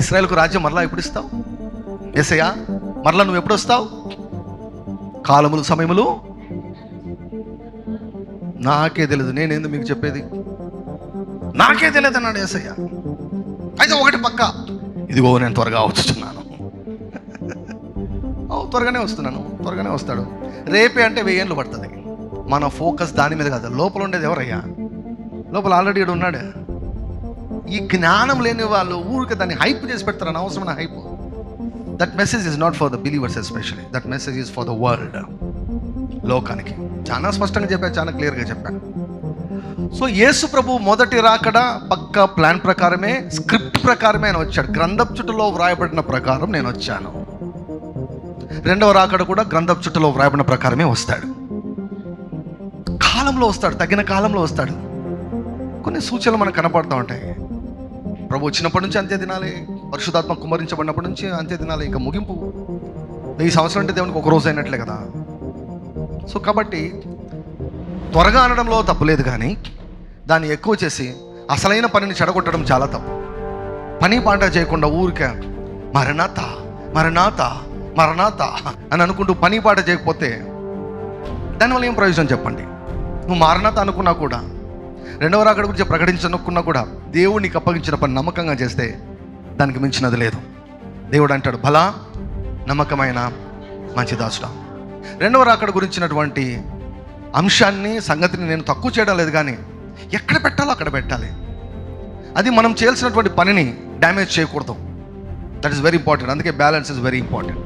ఇశ్రాయేలుకు రాజ్యం మరలా ఎప్పుడు ఇస్తావు? యేసయ్యా మరలా నువ్వు ఎప్పుడు వస్తావు? కాలములు సమయములు నాకే తెలియదు, నేనేందు మీకు చెప్పేది, నాకే తెలియదు అన్నాడు యేసయ్య. అయితే ఒకటి పక్క, ఇదిగో నేను త్వరగా వచ్చుచున్నాను. త్వరగానే వస్తున్నాను, త్వరగానే వస్తాడు. రేపే అంటే 1000 ఏళ్ళు పడుతుంది. మన ఫోకస్ దాని మీద కాదు. లోపల ఉండేది ఎవరయ్యా? లోపల ఆల్రెడీ ఇక్కడ ఉన్నాడు. ఈ జ్ఞానం లేని వాళ్ళు ఊరికి దాన్ని హైప్ చేసి పెడతారు, అనవసరమైన hype. That message is not for the believers especially, that message is for the world. లోకానికి చాలా స్పష్టంగా చెప్పాను, చాలా క్లియర్గా చెప్పాను. సో యేసు ప్రభు మొదటి రాకడ పక్కా ప్లాన్ ప్రకారమే, స్క్రిప్ట్ ప్రకారమే ఆయన వచ్చాడు. గ్రంథపు చుట్టలో వ్రాయబడిన ప్రకారం నేను వచ్చాను. రెండవ రాకడ కూడా గ్రంథపు చుట్టలో వ్రాయబడిన ప్రకారమే వస్తాడు. కాలంలో వస్తాడు, తగిన కాలంలో వస్తాడు. కొన్ని సూచనలు మనకు కనపడుతూ ఉంటాయి. ప్రభు వచ్చినప్పటి నుంచి అంత్య దినాలే, పరిశుద్ధాత్మ కుమ్మరించబడినప్పటి నుంచి అంత్య దినాలే, ఇంకా ముగింపు. 1000 సంవత్సరం అంటే దేవునికి ఒక రోజు అయినట్లే కదా. సో కాబట్టి త్వరగా అనడంలో తప్పులేదు, కానీ దాన్ని ఎక్కువ చేసి అసలైన పనిని చెడగొట్టడం చాలా తప్పు. పని పాట చేయకుండా ఊరికే మరణాత మరణాత మరణాత అని అనుకుంటూ పని పాట చేయకపోతే దానివల్ల ఏం ప్రయోజనం చెప్పండి? నువ్వు మారణాత అనుకున్నా కూడా, రెండవ రాకడ గురించి ప్రకటించనుకున్నా కూడా, దేవుడు నీకు అప్పగించిన పని నమ్మకంగా చేస్తే దానికి మించినది లేదు. దేవుడు అంటాడు, బలా నమ్మకమైన మంచి దాసుడా. రెండవ రాకడ గురించినటువంటి అంశాన్ని, సంగతిని నేను తక్కువ చేయడం లేదు, కానీ ఎక్కడ పెట్టాలో అక్కడ పెట్టాలి. అది మనం చేయాల్సినటువంటి పనిని డ్యామేజ్ చేయకూడదు. That is very important. అందుకే బ్యాలెన్స్ ఇస్ వెరీ ఇంపార్టెంట్.